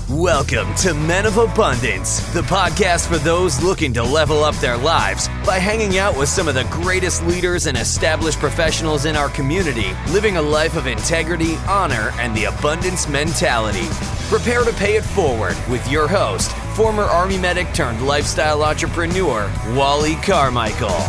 Welcome to Men of Abundance, the podcast for those looking to level up their lives by hanging out with some of the greatest leaders and established professionals in our community, living a life of integrity, honor, and the abundance mentality. Prepare to pay it forward with your host, former Army medic turned lifestyle entrepreneur, Wally Carmichael.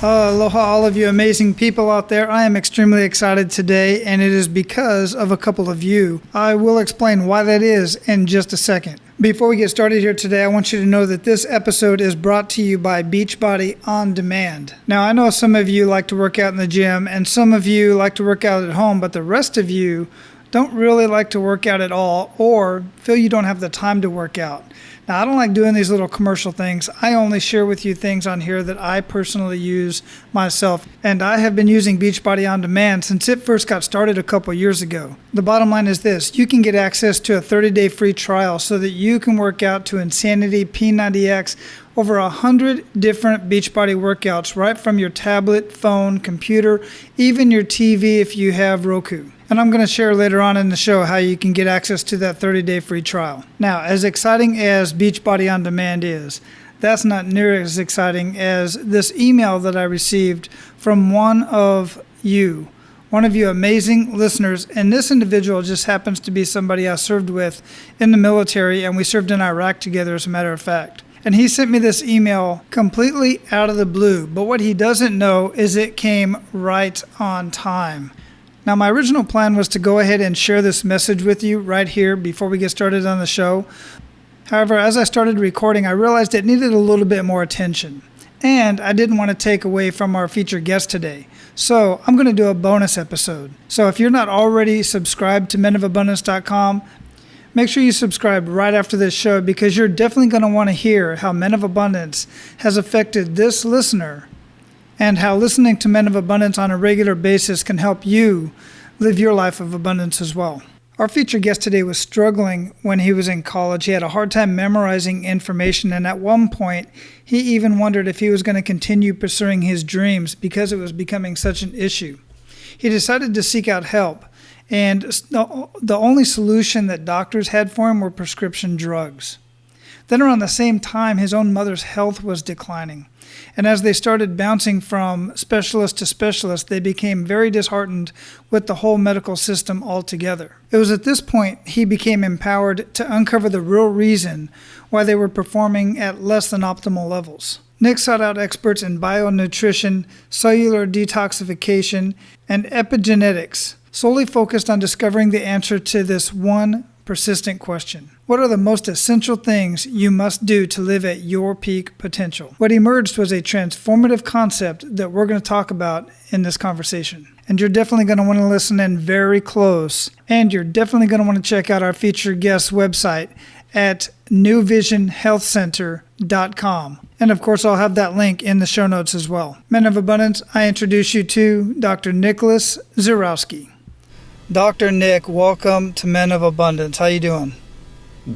Aloha, all of you amazing people out there. I am extremely excited today, and it is because of a couple of you. I will explain why that is in just a second. Before we get started here today, I want you to know that this episode is brought to you by Beachbody On Demand. Now, I know some of you like to work out in the gym, and some of you like to work out at home, but the rest of you don't really like to work out at all or feel you don't have the time to work out. Now, I don't like doing these little commercial things. I only share with you things on here that I personally use myself. And I have been using Beachbody On Demand since it first got started a couple years ago. The bottom line is this: you can get access to a 30-day free trial so that you can work out to Insanity, P90X, over 100 different Beachbody workouts right from your tablet, phone, computer, even your TV if you have Roku. And I'm going to share later on in the show how you can get access to that 30-day free trial. Now, as exciting as Beachbody On Demand is, that's not near as exciting as this email that I received from one of you amazing listeners. And this individual just happens to be somebody I served with in the military, and we served in Iraq together, as a matter of fact. And he sent me this email completely out of the blue. But what he doesn't know is it came right on time. Now, my original plan was to go ahead and share this message with you right here before we get started on the show. However, as I started recording, I realized it needed a little bit more attention. And I didn't want to take away from our featured guest today. So I'm going to do a bonus episode. So if you're not already subscribed to menofabundance.com, make sure you subscribe right after this show, because you're definitely going to want to hear how Men of Abundance has affected this listener, and how listening to Men of Abundance on a regular basis can help you live your life of abundance as well. Our featured guest today was struggling when he was in college. He had a hard time memorizing information, and at one point, he even wondered if he was going to continue pursuing his dreams because it was becoming such an issue. He decided to seek out help, and the only solution that doctors had for him were prescription drugs. Then around the same time, his own mother's health was declining. And as they started bouncing from specialist to specialist, they became very disheartened with the whole medical system altogether. It was at this point he became empowered to uncover the real reason why they were performing at less than optimal levels. Nick sought out experts in bionutrition, cellular detoxification, and epigenetics, solely focused on discovering the answer to this one persistent question. What are the most essential things you must do to live at your peak potential? What emerged was a transformative concept that we're going to talk about in this conversation. And you're definitely going to want to listen in very close. And you're definitely going to want to check out our featured guest's website at newvisionhealthcenter.com. And of course, I'll have that link in the show notes as well. Men of Abundance, I introduce you to Dr. Nicholas Zyrowski. Dr. Nick, welcome to Men of Abundance. How you doing?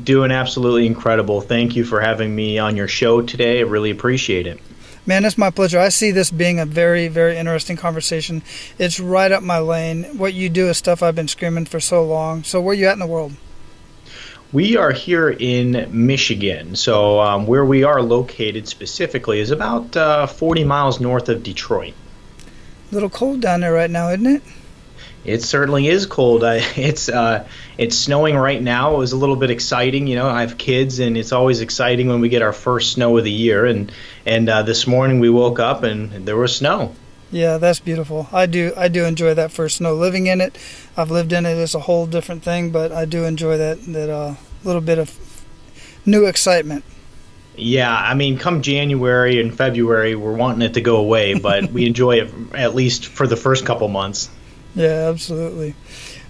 Doing absolutely incredible. Thank you for having me on your show today. I really appreciate it. Man, it's my pleasure. I see this being a very, very interesting conversation. It's right up my lane. What you do is stuff I've been screaming for so long. So where are you at in the world? We are here in Michigan. So where we are located specifically is about 40 miles north of Detroit. A little cold down there right now, isn't it? It certainly is cold. It's snowing right now. It was a little bit exciting. You know, I have kids, and it's always exciting when we get our first snow of the year. And this morning we woke up and there was snow. Yeah, that's beautiful. I do enjoy that first snow. Living in it, I've lived in it. It's a whole different thing, but I do enjoy that little bit of new excitement. Yeah, I mean, come January and February, we're wanting it to go away, but we enjoy it at least for the first couple months. Yeah, absolutely.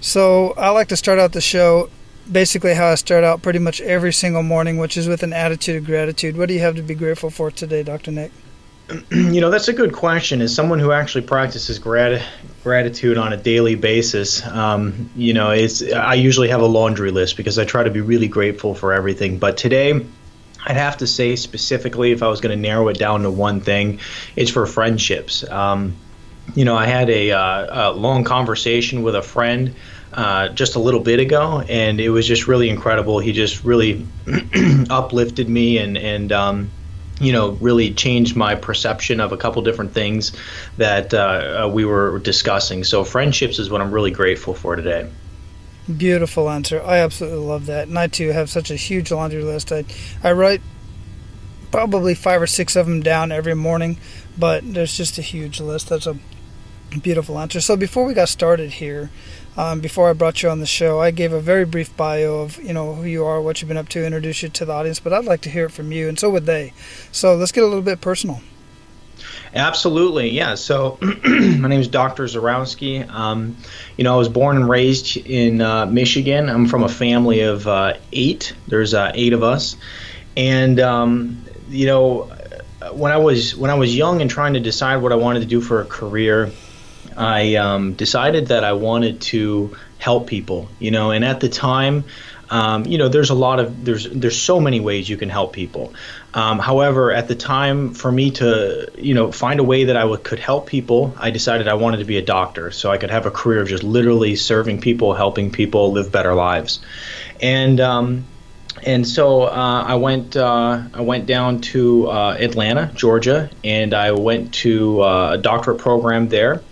So I like to start out the show basically how I start out pretty much every single morning, which is with an attitude of gratitude. What do you have to be grateful for today, Dr. Nick? You know, that's a good question. As someone who actually practices gratitude on a daily basis, you know, I usually have a laundry list because I try to be really grateful for everything. But today, I'd have to say specifically, if I was going to narrow it down to one thing, it's for friendships. I had a long conversation with a friend just a little bit ago, and it was just really incredible. He just really uplifted me and really changed my perception of a couple different things that we were discussing. So friendships is what I'm really grateful for today. Beautiful answer. I absolutely love that. And I too have such a huge laundry list. I write probably 5 or 6 of them down every morning, but there's just a huge list. That's a beautiful answer. So before we got started here, before I brought you on the show, I gave a very brief bio of who you are, what you've been up to, introduce you to the audience, but I'd like to hear it from you, and so would they. So let's get a little bit personal. Absolutely, yeah. So my name is Dr. Zyrowski. I was born and raised in Michigan. I'm from a family of 8. There's 8 of us, and when I was young and trying to decide what I wanted to do for a career, I decided that I wanted to help people. And at the time, there's so many ways you can help people. However, at the time, for me to find a way that I could help people, I decided I wanted to be a doctor, so I could have a career of just literally serving people, helping people live better lives. And so I went down to Atlanta, Georgia, and I went to a doctorate program there.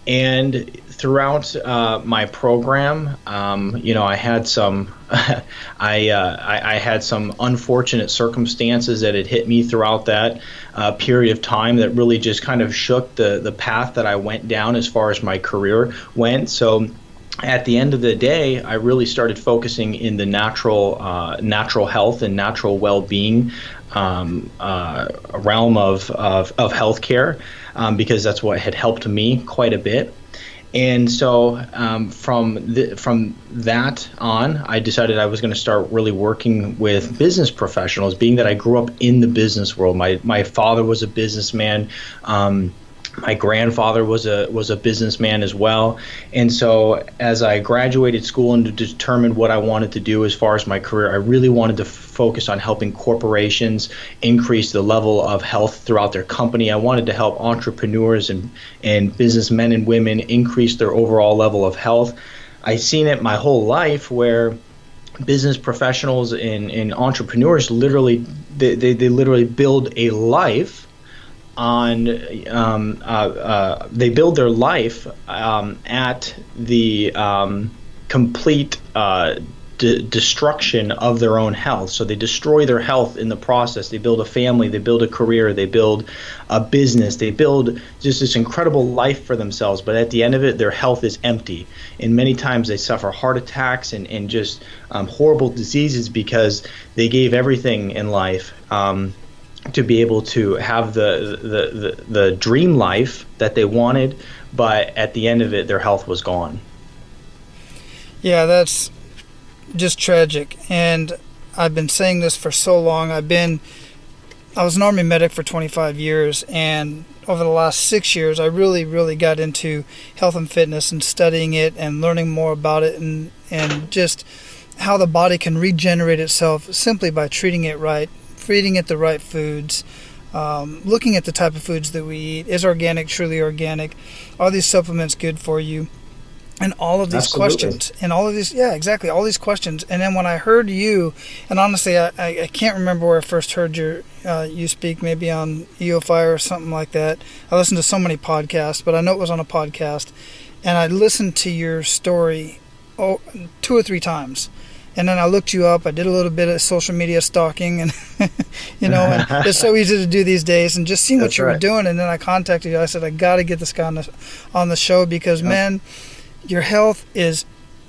And throughout my program, I had some I had some unfortunate circumstances that had hit me throughout that period of time that really just kind of shook the path that I went down as far as my career went. So at the end of the day, I really started focusing in the natural health and natural well-being realm of healthcare, because that's what had helped me quite a bit. And so from that on, I decided I was going to start really working with business professionals, being that I grew up in the business world. My father was a businessman. My grandfather was a businessman as well. And so as I graduated school and determined what I wanted to do as far as my career, I really wanted to focus on helping corporations increase the level of health throughout their company. I wanted to help entrepreneurs and businessmen and women increase their overall level of health. I've seen it my whole life where business professionals and entrepreneurs literally literally build a life on they build their life at the complete destruction of their own health. So they destroy their health in the process. They build a family, they build a career, they build a business, they build just this incredible life for themselves, but at the end of it, their health is empty. And many times they suffer heart attacks and just horrible diseases because they gave everything in life to be able to have the dream life that they wanted, but at the end of it, their health was gone. Yeah, that's just tragic. And I've been saying this for so long. I was an Army medic for 25 years, and over the last 6 years, I really, really got into health and fitness and studying it and learning more about it and just how the body can regenerate itself simply by treating it right, feeding it the right foods, looking at the type of foods that we eat. Is organic truly organic? Are these supplements good for you? And all of these questions, and all of these, yeah, exactly, all these questions. And then when I heard you, and honestly, I can't remember where I first heard you speak, maybe on EOFI or something like that. I listened to so many podcasts, but I know it was on a podcast. And I listened to your story 2 or 3 times. And then I looked you up. I did a little bit of social media stalking, and and it's so easy to do these days. And just seeing what you were doing, and then I contacted you. I said, I got to get this guy on the show because, man, your health is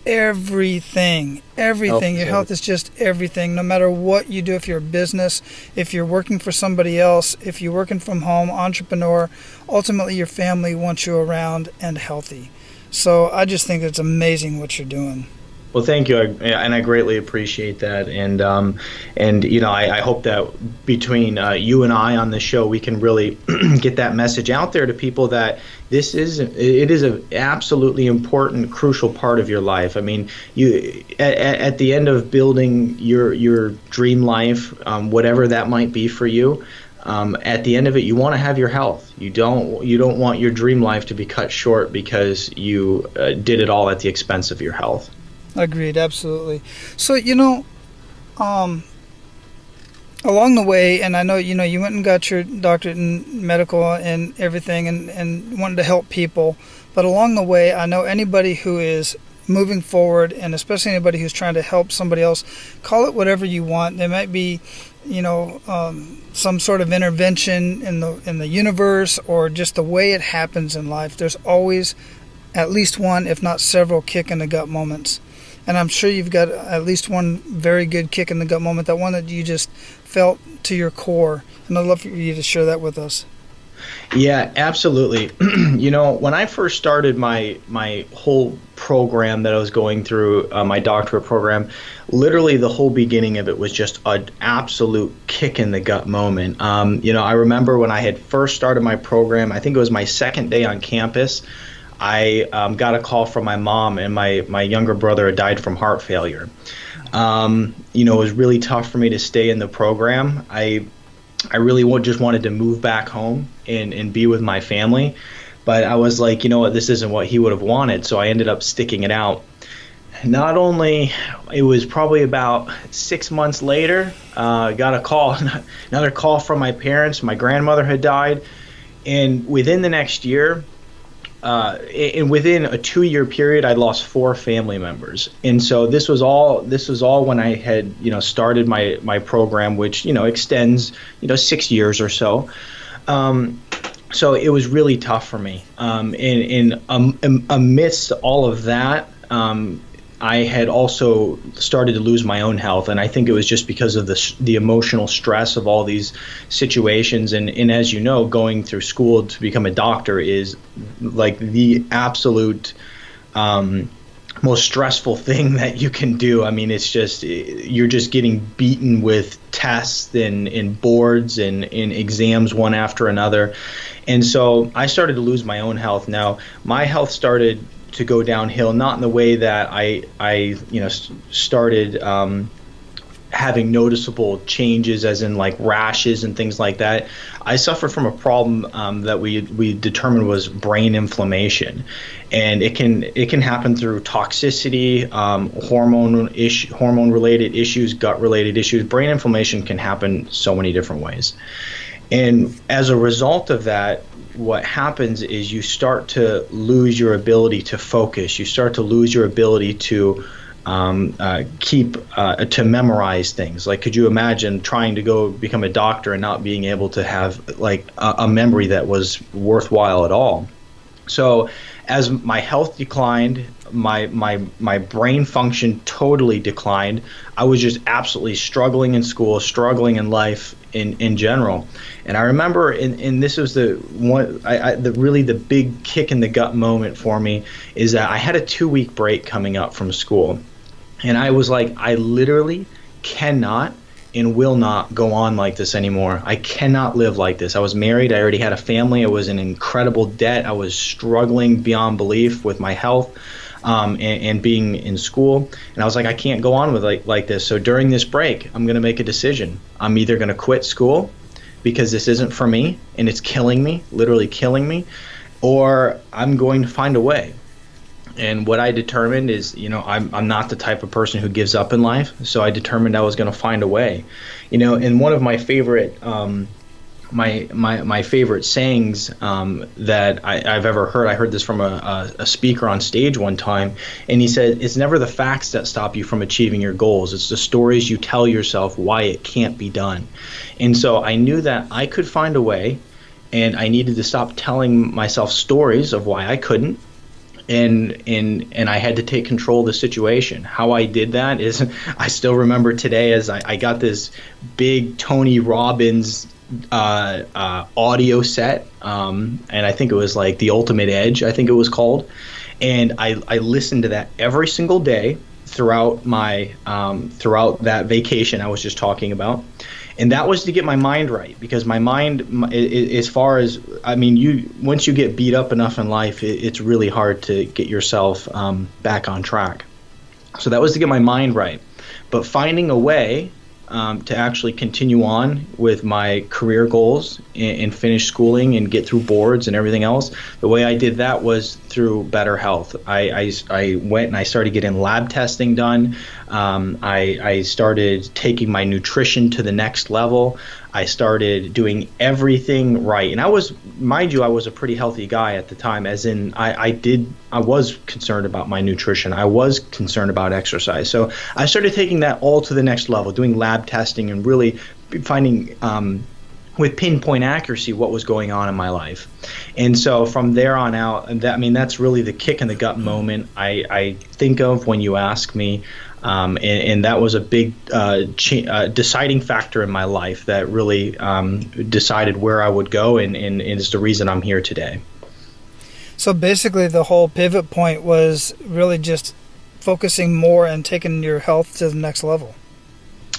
everything. Your health is just everything. No matter what you do, if you're a business, if you're working for somebody else, if you're working from home, entrepreneur, ultimately your family wants you around and healthy. So I just think it's amazing what you're doing. Well, thank you, and I greatly appreciate that. And I hope that between you and I on the show, we can really get that message out there to people that it is an absolutely important, crucial part of your life. I mean, you at the end of building your dream life, whatever that might be for you, at the end of it, you want to have your health. You don't want your dream life to be cut short because you did it all at the expense of your health. Agreed, absolutely. So, along the way, and I know, you went and got your doctorate in medical and everything and wanted to help people, but along the way, I know anybody who is moving forward, and especially anybody who's trying to help somebody else, call it whatever you want. There might be, some sort of intervention in the universe, or just the way it happens in life. There's always at least one, if not several, kick in the gut moments. And I'm sure you've got at least one very good kick in the gut moment, that one that you just felt to your core. And I'd love for you to share that with us. Yeah, absolutely. When I first started my whole program that I was going through, my doctorate program, literally the whole beginning of it was just an absolute kick in the gut moment. I remember when I had first started my program, I think it was my second day on campus, I got a call from my mom, and my younger brother had died from heart failure. It was really tough for me to stay in the program. I really just wanted to move back home and be with my family. But I was like, this isn't what he would have wanted. So I ended up sticking it out. Not only, it was probably about 6 months later, I got a call, another call from my parents. My grandmother had died. And within the next year, and within a 2-year period, I lost 4 family members. And so this was all when I had, started my program, which, extends, 6 years or so. So it was really tough for me. And amidst all of that, I had also started to lose my own health, and I think it was just because of the emotional stress of all these situations. And as you know, going through school to become a doctor is like the absolute most stressful thing that you can do. I mean, it's just, you're just getting beaten with tests and boards and exams one after another. And so I started to lose my own health. Now, my health started to go downhill, not in the way that I started having noticeable changes, as in like rashes and things like that. I suffer from a problem that we determined was brain inflammation, and it can happen through toxicity, hormone related issues, gut related issues. Brain inflammation can happen so many different ways, and as a result of that, what happens is you start to lose your ability to focus. You start to lose your ability to to memorize things. Like, could you imagine trying to go become a doctor and not being able to have like a memory that was worthwhile at all? So as my health declined, my brain function totally declined. I was just absolutely struggling in school, struggling in life in general. And I remember, and this was the big kick in the gut moment for me, is that I had a 2-week break coming up from school. And I was like, I literally cannot and will not go on like this anymore. I cannot live like this. I was married. I already had a family. I was in incredible debt. I was struggling beyond belief with my health and being in school. And I was like, I can't go on with like this. So during this break, I'm going to make a decision. I'm either going to quit school because this isn't for me and it's killing me, literally killing me, or I'm going to find a way. And what I determined is, I'm not the type of person who gives up in life. So I determined I was going to find a way. And one of my favorite my favorite sayings that I've ever heard, I heard this from a speaker on stage one time, and he said, it's never the facts that stop you from achieving your goals. It's the stories you tell yourself why it can't be done. And so I knew that I could find a way, and I needed to stop telling myself stories of why I couldn't. And I had to take control of the situation. How I did that is, I still remember today, as I got this big Tony Robbins audio set, and I think it was like The Ultimate Edge, I think it was called, and I listened to that every single day throughout that vacation I was just talking about. And that was to get my mind right, because my mind, as far as, once you get beat up enough in life, it's really hard to get yourself back on track. So that was to get my mind right. But finding a way to actually continue on with my career goals and finish schooling and get through boards and everything else, the way I did that was through better health. I went and I started getting lab testing done. I started taking my nutrition to the next level. I started doing everything right. And I was, mind you, I was a pretty healthy guy at the time, as in I was concerned about my nutrition. I was concerned about exercise. So I started taking that all to the next level, doing lab testing and really finding with pinpoint accuracy what was going on in my life. And so from there on out, that's really the kick in the gut moment I think of when you ask me. And that was a big deciding factor in my life that really decided where I would go, and is the reason I'm here today. So basically the whole pivot point was really just focusing more and taking your health to the next level.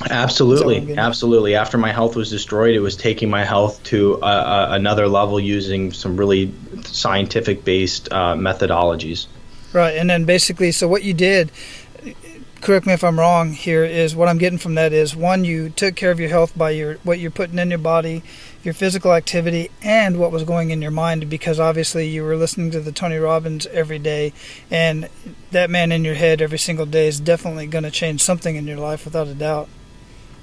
Absolutely. After my health was destroyed, it was taking my health to another level using some really scientific-based methodologies. Right, and then basically, so what you did, correct me if I'm wrong here, is what I'm getting from that is, one, you took care of your health by what you're putting in your body, your physical activity, and what was going in your mind, because obviously you were listening to the Tony Robbins every day, and that man in your head every single day is definitely going to change something in your life without a doubt.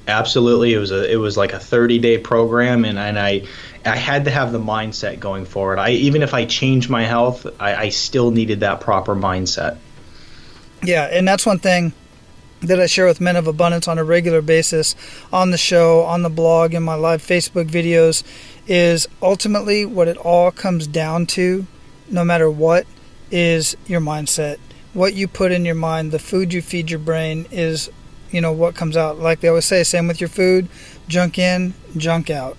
Absolutely. It was like a 30-day program, and I had to have the mindset going forward. Even if I changed my health, I still needed that proper mindset. Yeah, and that's one thing that I share with Men of Abundance on a regular basis on the show, on the blog, in my live Facebook videos, is ultimately what it all comes down to, no matter what, is your mindset. What you put in your mind, the food you feed your brain is, what comes out. Like they always say, same with your food, junk in, junk out.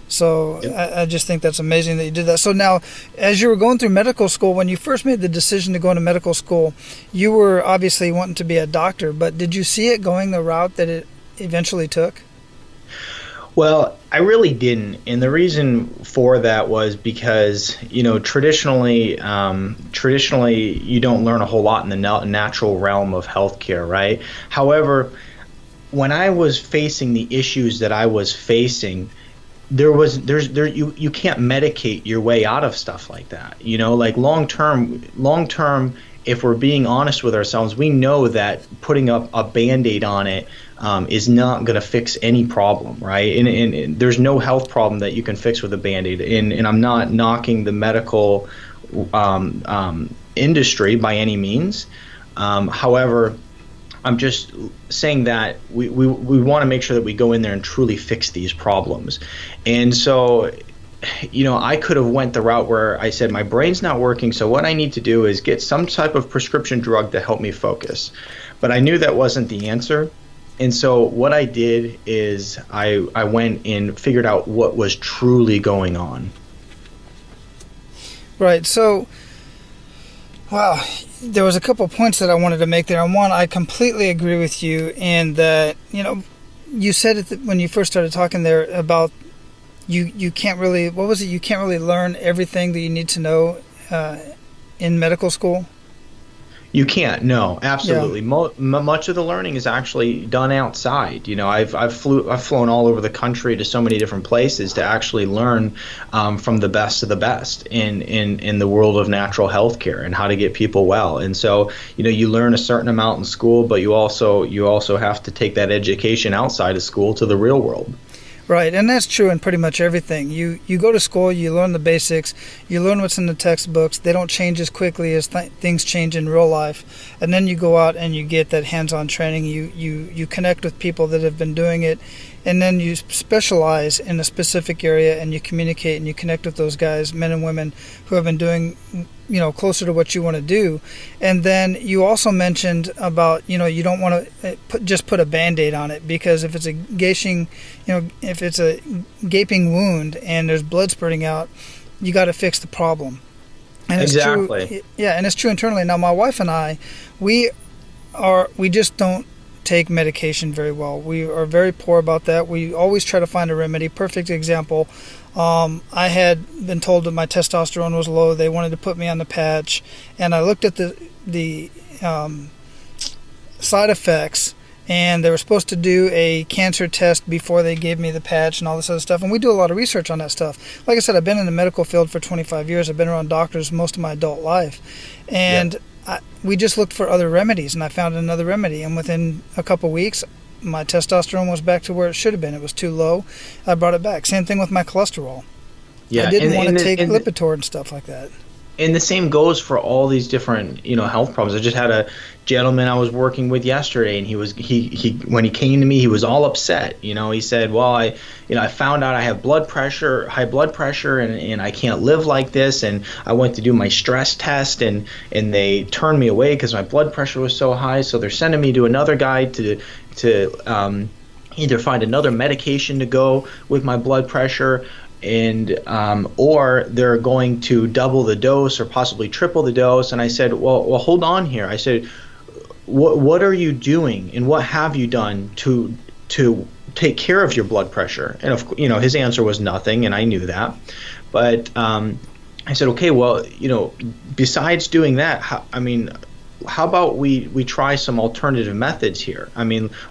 So yep. I just think that's amazing that you did that. So now, as you were going through medical school, when you first made the decision to go into medical school, you were obviously wanting to be a doctor, but did you see it going the route that it eventually took? Well, I really didn't. And the reason for that was because, traditionally you don't learn a whole lot in the natural realm of healthcare, right? However, when I was facing the issues that I was facing, you can't medicate your way out of stuff like that. Like long term, if we're being honest with ourselves, we know that putting up a Band-Aid on it is not going to fix any problem, right? And there's no health problem that you can fix with a Band-Aid. And I'm not knocking the medical industry by any means. However, I'm just saying that we want to make sure that we go in there and truly fix these problems. And so, I could have went the route where I said my brain's not working, so what I need to do is get some type of prescription drug to help me focus. But I knew that wasn't the answer. And so what I did is I went and figured out what was truly going on. Right. So, wow, there was a couple points that I wanted to make there. And one, I completely agree with you in that, you said it when you first started talking there about you can't really, what was it? You can't really learn everything that you need to know in medical school? You can't. No, absolutely. Yeah. Much of the learning is actually done outside. I've flown all over the country to so many different places to actually learn from the best of the best in the world of natural health care and how to get people well. And so, you learn a certain amount in school, but you also have to take that education outside of school to the real world. Right, and that's true in pretty much everything. You go to school, you learn the basics, you learn what's in the textbooks. They don't change as quickly as things change in real life. And then you go out and you get that hands-on training. You connect with people that have been doing it, and then you specialize in a specific area, and you communicate and you connect with those guys, men and women, who have been doing closer to what you want to do. And then you also mentioned about, you don't want to just put a Band-Aid on it, because if it's a gaping wound and there's blood spurting out, you got to fix the problem. And exactly. It's true, and it's true internally. Now, my wife and I, we just don't take medication very well. We are very poor about that. We always try to find a remedy. Perfect example. I had been told that my testosterone was low. They wanted to put me on the patch, and I looked at the side effects, and they were supposed to do a cancer test before they gave me the patch and all this other stuff. And we do a lot of research on that stuff. Like I said, I've been in the medical field for 25 years. I've been around doctors most of my adult life. And we just looked for other remedies, and I found another remedy. And within a couple weeks, my testosterone was back to where it should have been. It was too low. I brought it back. Same thing with my cholesterol. I didn't want to take Lipitor and stuff like that. And the same goes for all these different, health problems. I just had a gentleman I was working with yesterday, and he when he came to me, he was all upset. He said, "Well, I found out I have high blood pressure, and I can't live like this. And I went to do my stress test, and they turned me away because my blood pressure was so high. So they're sending me to another guy to either find another medication to go with my blood pressure." And or they're going to double the dose or possibly triple the dose. And I said, well, hold on here. I said, what are you doing, and what have you done to take care of your blood pressure? And his answer was nothing, and I knew that. But I said, okay, well, besides doing that, how about we try some alternative methods here?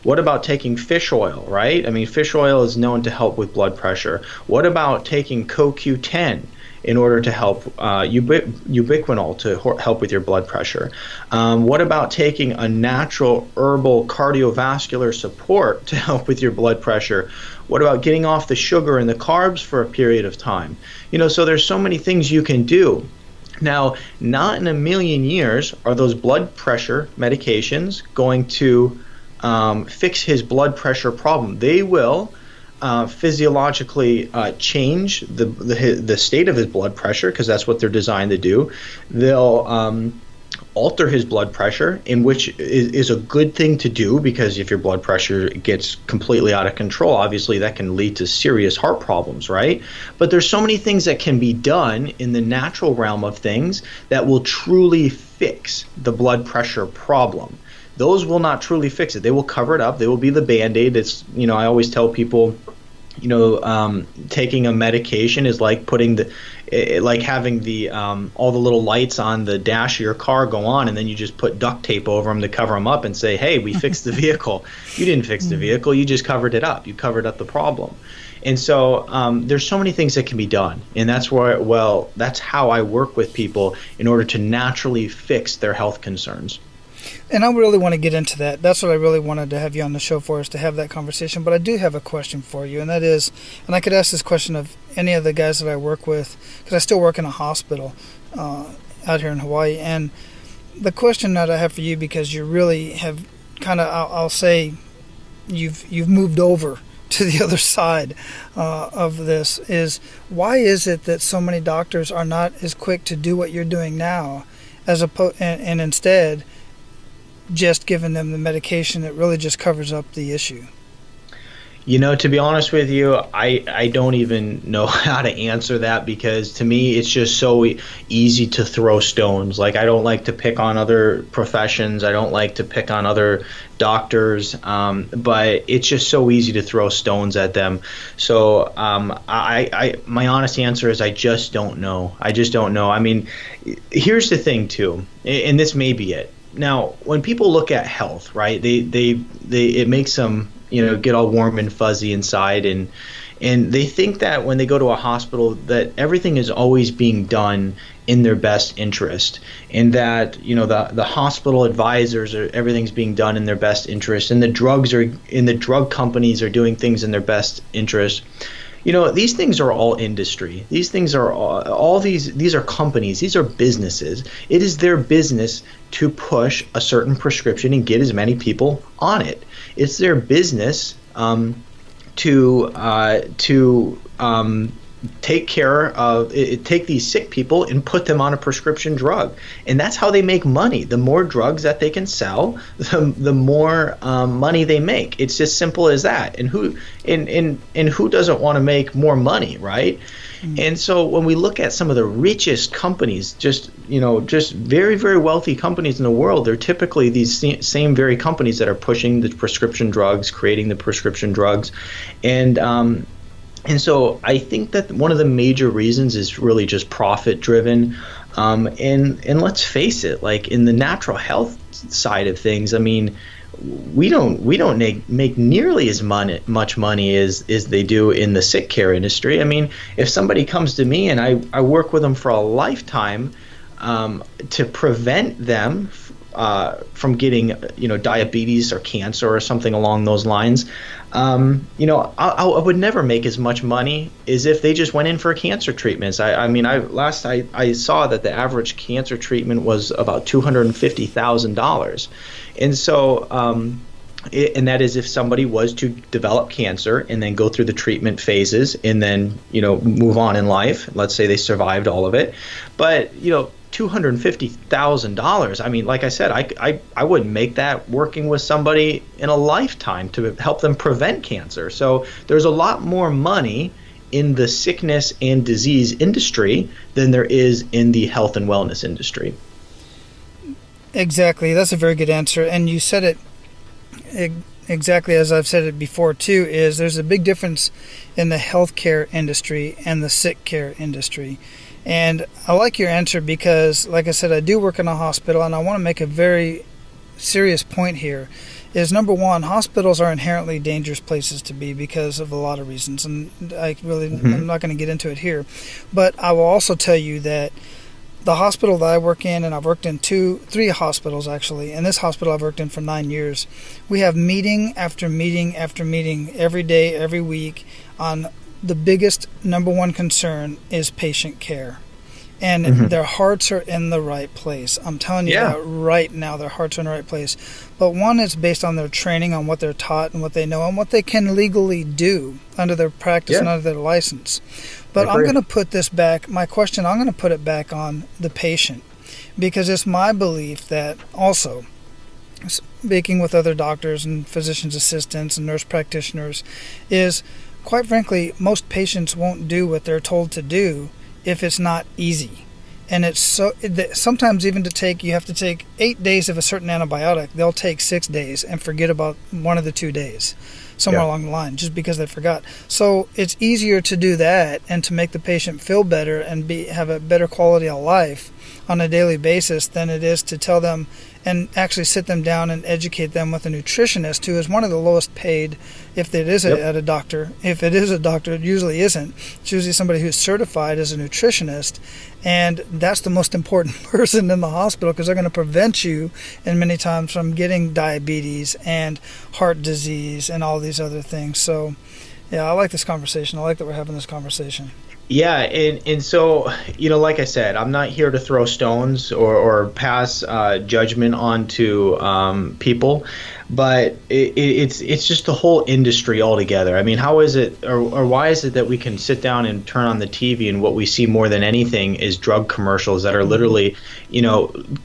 What about taking fish oil, right? Fish oil is known to help with blood pressure. What about taking CoQ10 in order to help ubiquinol to help with your blood pressure? What about taking a natural herbal cardiovascular support to help with your blood pressure? What about getting off the sugar and the carbs for a period of time? So there's so many things you can do. Now, not in a million years are those blood pressure medications going to fix his blood pressure problem. They will physiologically change the state of his blood pressure, because that's what they're designed to do. They'll alter his blood pressure, which is a good thing to do, because if your blood pressure gets completely out of control, obviously that can lead to serious heart problems, right? But there's so many things that can be done in the natural realm of things that will truly fix the blood pressure problem. Those will not truly fix it. They will cover it up. They will be the Band-Aid. It's, I always tell people, taking a medication is like having the all the little lights on the dash of your car go on, and then you just put duct tape over them to cover them up and say, hey, we fixed the vehicle. You didn't fix the vehicle. You just covered it up. You covered up the problem. And so there's so many things that can be done, and that's how I work with people in order to naturally fix their health concerns. And I really want to get into that. That's what I really wanted to have you on the show for, is to have that conversation. But I do have a question for you, and that is, and I could ask this question of any of the guys that I work with, because I still work in a hospital out here in Hawaii. And the question that I have for you, because you really have kind of, I'll say, you've moved over to the other side of this, is why is it that so many doctors are not as quick to do what you're doing now, and instead just giving them the medication that really just covers up the issue? To be honest with you, I don't even know how to answer that, because to me it's just so easy to throw stones. Like, I don't like to pick on other professions. I don't like to pick on other doctors, but it's just so easy to throw stones at them. So my honest answer is I just don't know. I just don't know. Here's the thing too, and this may be it. Now, when people look at health, right, it makes them, get all warm and fuzzy inside, and they think that when they go to a hospital that everything is always being done in their best interest, and that the hospital advisors everything's being done in their best interest, and the drug companies are doing things in their best interest. These things are all industry. These things are all these are companies. These are businesses. It is their business to push a certain prescription and get as many people on it. It's their business to take these sick people and put them on a prescription drug, and that's how they make money. The more drugs that they can sell, the more money they make. It's just simple as that. And who doesn't want to make more money, right? Mm-hmm. And so when we look at some of the richest companies, just very, very wealthy companies in the world, they're typically these same very companies that are pushing the prescription drugs, creating the prescription drugs, and so I think that one of the major reasons is really just profit driven. And let's face it, like in the natural health side of things, I mean, we don't make nearly as much money as they do in the sick care industry. I mean, if somebody comes to me and I work with them for a lifetime to prevent them from getting diabetes or cancer or something along those lines, I would never make as much money as if they just went in for cancer treatments. I saw that the average cancer treatment was about $250,000, and so and that is if somebody was to develop cancer and then go through the treatment phases and then move on in life. Let's say they survived all of it, but $250,000. I mean, like I said, I wouldn't make that working with somebody in a lifetime to help them prevent cancer. So there's a lot more money in the sickness and disease industry than there is in the health and wellness industry. Exactly. That's a very good answer. And you said it exactly as I've said it before too, is there's a big difference in the healthcare industry and the sick care industry. And I like your answer because, like I said, I do work in a hospital, and I want to make a very serious point here. Is number one, hospitals are inherently dangerous places to be because of a lot of reasons, and I'm not going to get into it here. But I will also tell you that the hospital that I work in, and I've worked in three hospitals actually, and this hospital I've worked in for 9 years, we have meeting after meeting after meeting every day, every week on the biggest number one concern is patient care. And their hearts are in the right place. I'm telling you that right now, their hearts are in the right place. But one is based on their training, on what they're taught and what they know and what they can legally do under their practice and under their license. But I'm going to put this back, I'm going to put it back on the patient, because it's my belief that also, speaking with other doctors and physician's assistants and nurse practitioners, is quite frankly, most patients won't do what they're told to do if it's not easy. And it's sometimes even you have to take 8 days of a certain antibiotic. They'll take 6 days and forget about 1 of the 2 days, somewhere along the line, just because they forgot. So it's easier to do that and to make the patient feel better and have a better quality of life on a daily basis than it is to tell them and actually sit them down and educate them with a nutritionist, who is one of the lowest paid, if it is at a doctor. If it is a doctor, it usually isn't. It's usually somebody who's certified as a nutritionist, and that's the most important person in the hospital, because they're going to prevent you, and many times, from getting diabetes and heart disease and all these other things. So, yeah, I like this conversation. I like that we're having this conversation. Yeah, and so, like I said, I'm not here to throw stones or pass judgment onto people, but it's just the whole industry altogether. I mean, how is it, or why is it that we can sit down and turn on the TV and what we see more than anything is drug commercials that are literally,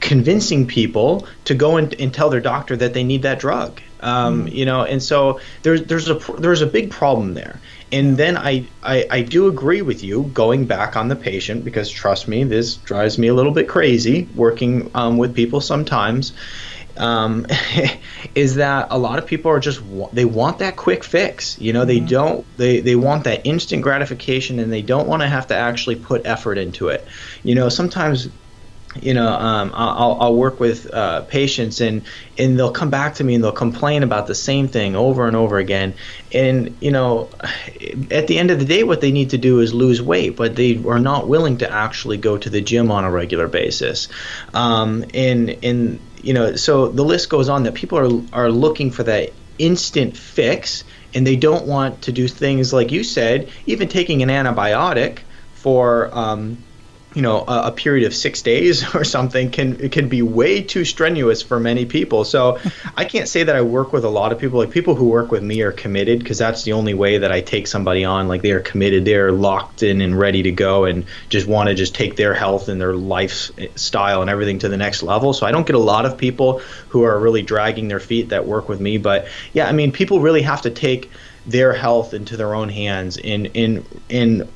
convincing people to go and tell their doctor that they need that drug. And so there's a big problem there. And then I do agree with you, going back on the patient, because trust me, this drives me a little bit crazy working with people sometimes, is that a lot of people are they want that quick fix. They want that instant gratification, and they don't want to have to actually put effort into it. Sometimes I'll work with patients, and they'll come back to me and they'll complain about the same thing over and over again. And at the end of the day, what they need to do is lose weight, but they are not willing to actually go to the gym on a regular basis. So the list goes on, that people are looking for that instant fix, and they don't want to do things like you said. Even taking an antibiotic for a period of 6 days or something can be way too strenuous for many people. So I can't say that I work with a lot of people. Like, people who work with me are committed, because that's the only way that I take somebody on. Like, they are committed, they're locked in and ready to go, and just want to just take their health and their lifestyle and everything to the next level. So I don't get a lot of people who are really dragging their feet that work with me. But yeah, I mean, people really have to take their health into their own hands and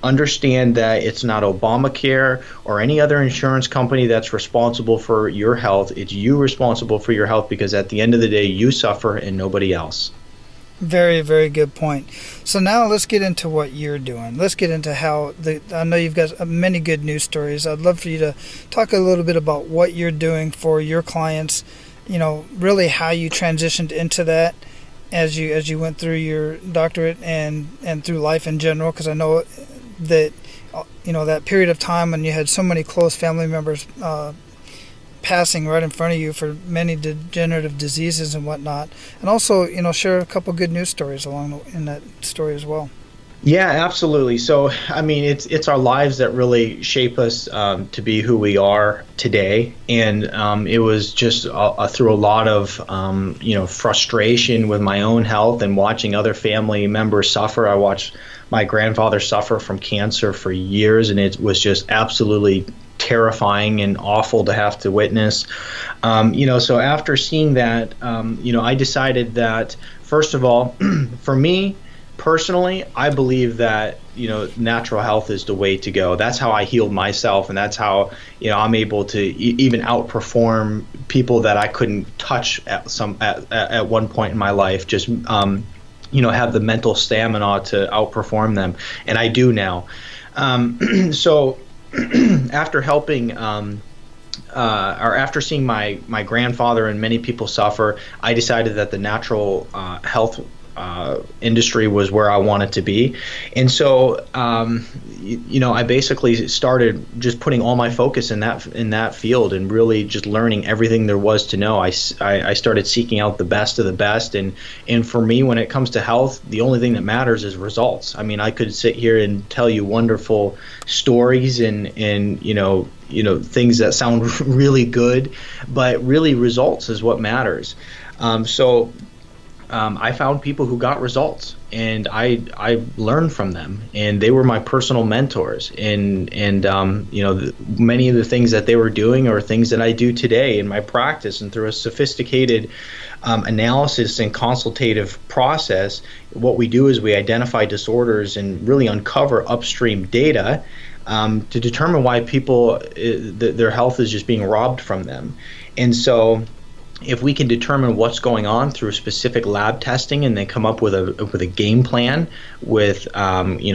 understand that it's not Obamacare or any other insurance company that's responsible for your health. It's you responsible for your health, because at the end of the day, you suffer and nobody else. Very, very good point. So now let's get into what you're doing. Let's get into I know you've got many good news stories. I'd love for you to talk a little bit about what you're doing for your clients, really how you transitioned into that as you went through your doctorate and through life in general, because I know that, that period of time when you had so many close family members passing right in front of you for many degenerative diseases and whatnot, and also share a couple good news stories in that story as well. Yeah, absolutely. So I mean, it's our lives that really shape us to be who we are today, and it was just through a lot of frustration with my own health and watching other family members suffer. I watched my grandfather suffer from cancer for years, and it was just absolutely terrifying and awful to have to witness. So after seeing that, I decided that, first of all, for me personally, I believe that, natural health is the way to go. That's how I healed myself, and that's how, I'm able to even outperform people that I couldn't touch at one point in my life. Just have the mental stamina to outperform them, and I do now. So after helping or after seeing my grandfather and many people suffer, I decided that the natural health industry was where I wanted to be. And so I basically started just putting all my focus in that field and really just learning everything there was to know. I started seeking out the best of the best, and for me, when it comes to health, the only thing that matters is results. I mean, I could sit here and tell you wonderful stories and things that sound really good, but really results is what matters. I found people who got results, and I learned from them, and they were my personal mentors. And many of the things that they were doing are things that I do today in my practice. And through a sophisticated analysis and consultative process, what we do is we identify disorders and really uncover upstream data to determine why people their health is just being robbed from them. And so if we can determine what's going on through specific lab testing and then come up with a game plan with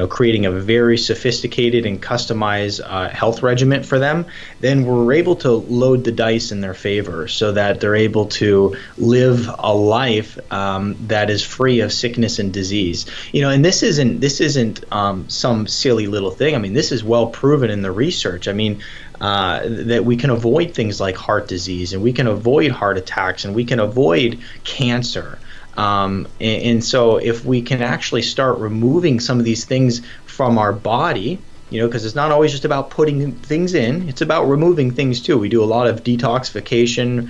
creating a very sophisticated and customized health regimen for them, then we're able to load the dice in their favor so that they're able to live a life that is free of sickness and disease. And this isn't some silly little thing. I mean, this is well proven in the research. I mean, that we can avoid things like heart disease, and we can avoid heart attacks, and we can avoid cancer. And so if we can actually start removing some of these things from our body, because it's not always just about putting things in, it's about removing things too. We do a lot of detoxification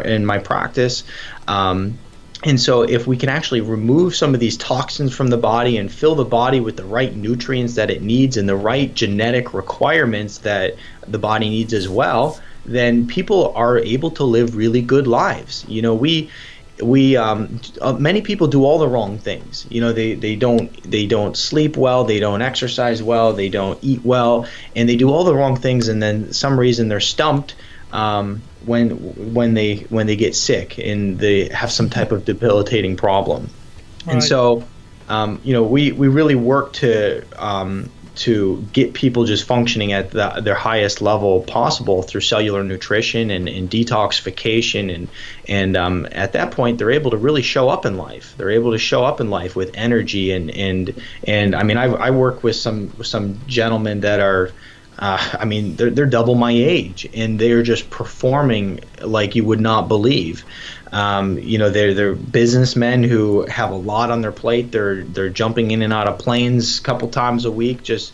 in my practice. And so if we can actually remove some of these toxins from the body and fill the body with the right nutrients that it needs and the right genetic requirements that the body needs as well, then people are able to live really good lives. Many people do all the wrong things. They don't sleep well, they don't exercise well, they don't eat well, and they do all the wrong things, and then some reason they're stumped when they get sick and they have some type of debilitating problem. Right. And so we really work to get people just functioning at their highest level possible through cellular nutrition and detoxification, and at that point they're able to really show up in life. They're able to show up in life with energy and I mean, I work with some gentlemen that are they're double my age, and they're just performing like you would not believe. They're businessmen who have a lot on their plate. They're jumping in and out of planes a couple times a week, just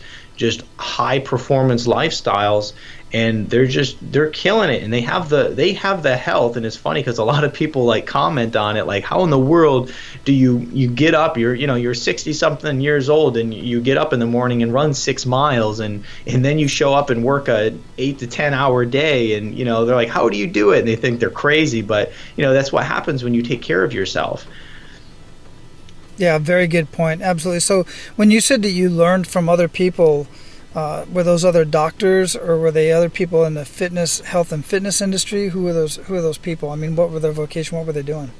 high performance lifestyles, and they're killing it, and they have the health. And it's funny because a lot of people comment on it, like, how in the world do you get up, you're 60 something years old, and you get up in the morning and run 6 miles, and then you show up and work a 8 to 10 hour day, and they're like, how do you do it? And they think they're crazy, but that's what happens when you take care of yourself. Yeah, very good point. Absolutely. So when you said that you learned from other people, were those other doctors, or were they other people in the health and fitness industry? Who are those people? I mean, what were their vocation? What were they doing?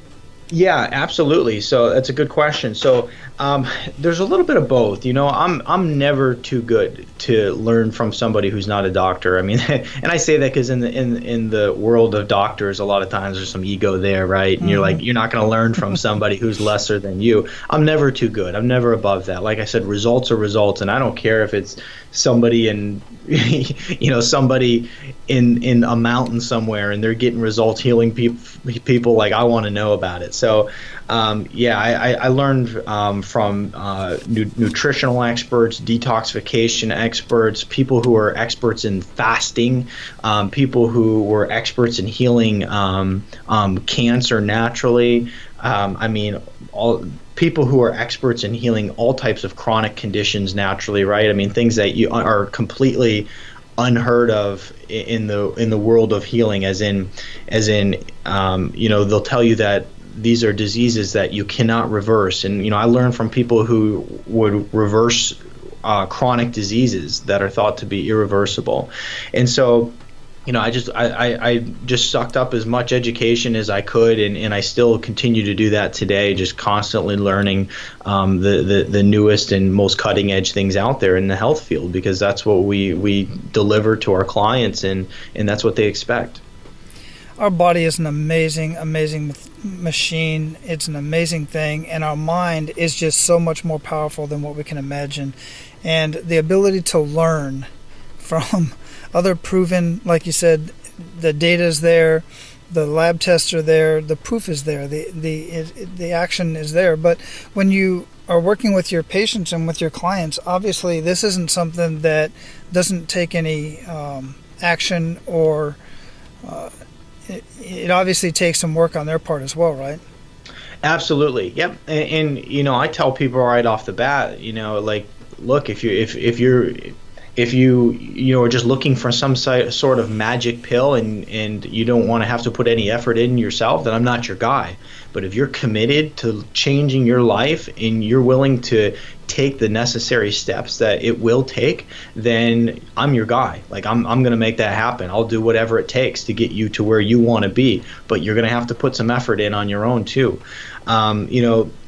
Yeah, absolutely. So that's a good question. So there's a little bit of both. I'm never too good to learn from somebody who's not a doctor. I mean, and I say that because in the world of doctors, a lot of times there's some ego there, right? And you're like, you're not going to learn from somebody who's lesser than you. I'm never too good. I'm never above that. Like I said, results are results, and I don't care if it's somebody in somebody in a mountain somewhere and they're getting results healing people. Like, I want to know about it. So I learned from nutritional experts, detoxification experts, people who are experts in fasting, people who were experts in healing cancer naturally. All people who are experts in healing all types of chronic conditions naturally, right? I mean, things that you are completely unheard of in the world of healing, as in they'll tell you that these are diseases that you cannot reverse. And I learned from people who would reverse chronic diseases that are thought to be irreversible. And so I just sucked up as much education as I could, and I still continue to do that today, just constantly learning the newest and most cutting edge things out there in the health field, because that's what we deliver to our clients, and that's what they expect. Our body is an amazing machine. It's an amazing thing, and our mind is just so much more powerful than what we can imagine. And the ability to learn from other proven, like you said, the data is there, the lab tests are there, the proof is there, the action is there. But when you are working with your patients and with your clients, obviously this isn't something that doesn't take any action, or it obviously takes some work on their part as well, right? Absolutely. Yep. And I tell people right off the bat, like, look, if you are just looking for some sort of magic pill and you don't want to have to put any effort in yourself, then I'm not your guy. But if you're committed to changing your life and you're willing to take the necessary steps that it will take, then I'm your guy. Like, I'm going to make that happen. I'll do whatever it takes to get you to where you want to be. But you're going to have to put some effort in on your own too.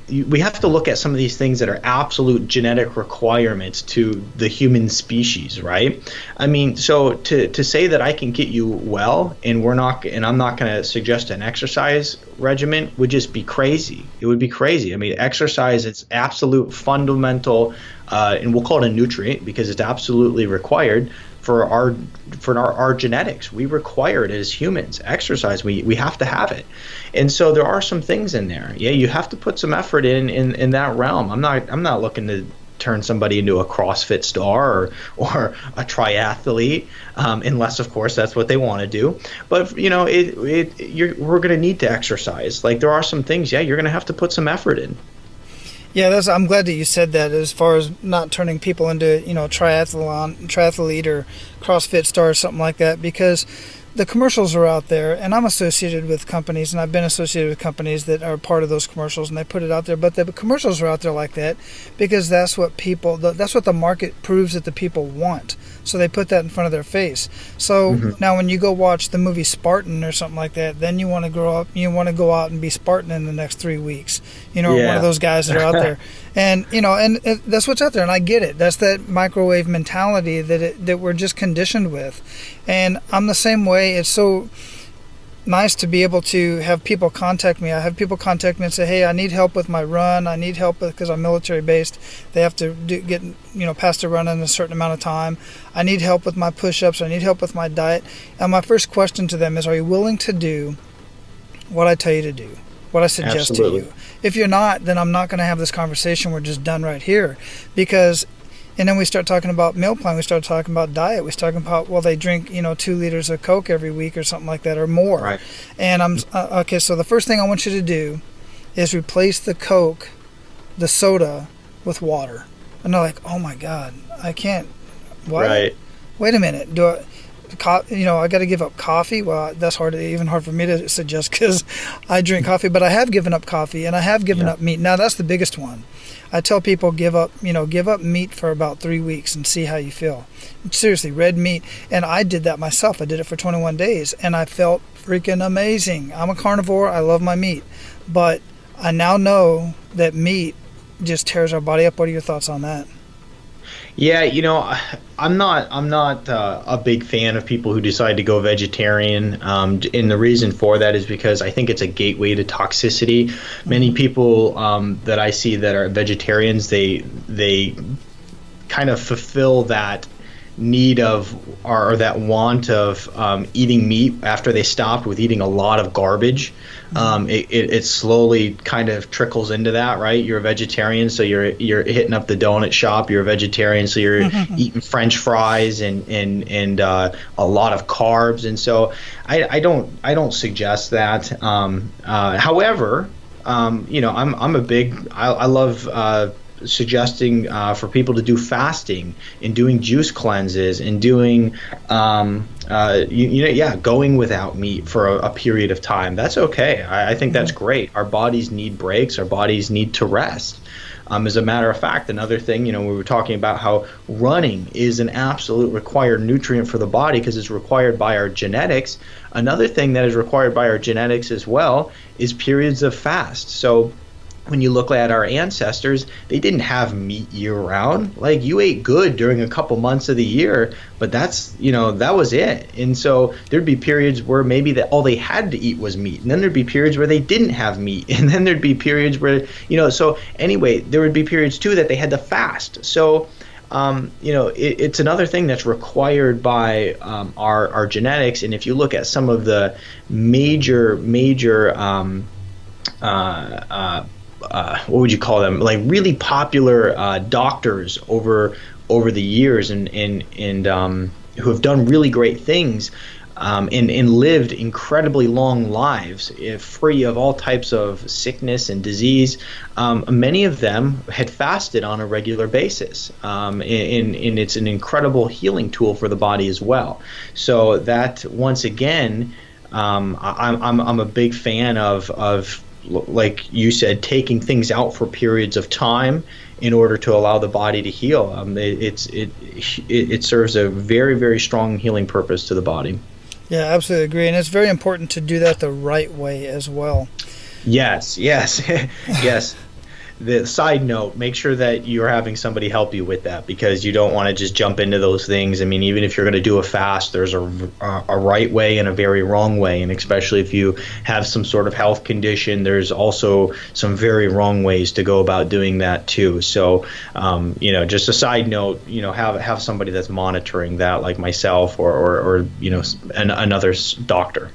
We have to look at some of these things that are absolute genetic requirements to the human species, right? I mean, so to say that I can get you well and I'm not going to suggest an exercise regimen would just be crazy. It would be crazy. I mean, exercise is absolute fundamental, and we'll call it a nutrient because it's absolutely required for our genetics. We require it as humans. Exercise, we have to have it. And so there are some things in there. Yeah, you have to put some effort in that realm. I'm not looking to turn somebody into a CrossFit star or a triathlete, unless of course that's what they want to do. But we're going to need to exercise. Like, there are some things, you're going to have to put some effort in. Yeah, I'm glad that you said that, as far as not turning people into, triathlete or CrossFit star or something like that, because the commercials are out there, and I'm associated with companies, and I've been associated with companies that are part of those commercials, and they put it out there. But the commercials are out there like that because that's what the market proves that the people want. So they put that in front of their face. So now when you go watch the movie Spartan or something like that, then you want to grow up, you want to go out and be Spartan in the next 3 weeks, one of those guys that are out there. And, that's what's out there. And I get it. That's that microwave mentality that we're just conditioned with. And I'm the same way. It's so nice to be able to have people contact me. I have people contact me and say, hey, I need help with my run. I need help because I'm military based. They have to get past a run in a certain amount of time. I need help with my push-ups. I need help with my diet. And my first question to them is, are you willing to do what I tell you to do, what I suggest Absolutely. to you? If you're not, then I'm not going to have this conversation. We're just done right here. And then we start talking about meal plan. We start talking about diet. We start talking about, they drink, 2 liters of Coke every week or something like that, or more. Right. And I'm okay. So the first thing I want you to do is replace the Coke, the soda, with water. And they're like, oh my God, I can't. What? Right. Wait a minute. I got to give up coffee. Well, that's even hard for me to suggest because I drink coffee. But I have given up coffee, and I have given up meat. Now that's the biggest one. I tell people give up meat for about 3 weeks and see how you feel. Seriously, red meat. And I did that myself. I did it for 21 days, and I felt freaking amazing. I'm a carnivore. I love my meat. But I now know that meat just tears our body up. What are your thoughts on that? Yeah, I'm not a big fan of people who decide to go vegetarian, and the reason for that is because I think it's a gateway to toxicity. Many people that I see that are vegetarians, they kind of fulfill that need of or that want of eating meat after they stopped with eating a lot of garbage. It slowly kind of trickles into that, right? You're a vegetarian, so you're hitting up the donut shop. You're a vegetarian, so you're eating French fries and a lot of carbs. And so I don't suggest that. However, I love suggesting for people to do fasting and doing juice cleanses and doing going without meat for a period of time. That's okay. I think that's great. Our bodies need breaks. Our bodies need to rest. As a matter of fact, another thing, we were talking about how running is an absolute required nutrient for the body because it's required by our genetics. Another thing that is required by our genetics as well is periods of fast. So when you look at our ancestors, they didn't have meat year round. Like, you ate good during a couple months of the year, but that was it. And so there'd be periods where maybe all they had to eat was meat. And then there'd be periods where they didn't have meat. And then there'd be periods where, so anyway, there would be periods too that they had to fast. So, it's another thing that's required by our genetics. And if you look at some of the major what would you call them? Like really popular doctors over the years, and who have done really great things, and lived incredibly long lives, free of all types of sickness and disease. Many of them had fasted on a regular basis, and it's an incredible healing tool for the body as well. So that, once again, I'm a big fan of, like you said, taking things out for periods of time in order to allow the body to heal. It serves a very, very strong healing purpose to the body. Yeah, absolutely agree. And it's very important to do that the right way as well. Yes. Yes. The side note, make sure that you're having somebody help you with that, because you don't want to just jump into those things. I mean, even if you're going to do a fast, there's a right way and a very wrong way. And especially if you have some sort of health condition, there's also some very wrong ways to go about doing that too. So, just a side note, have somebody that's monitoring that, like myself or another doctor.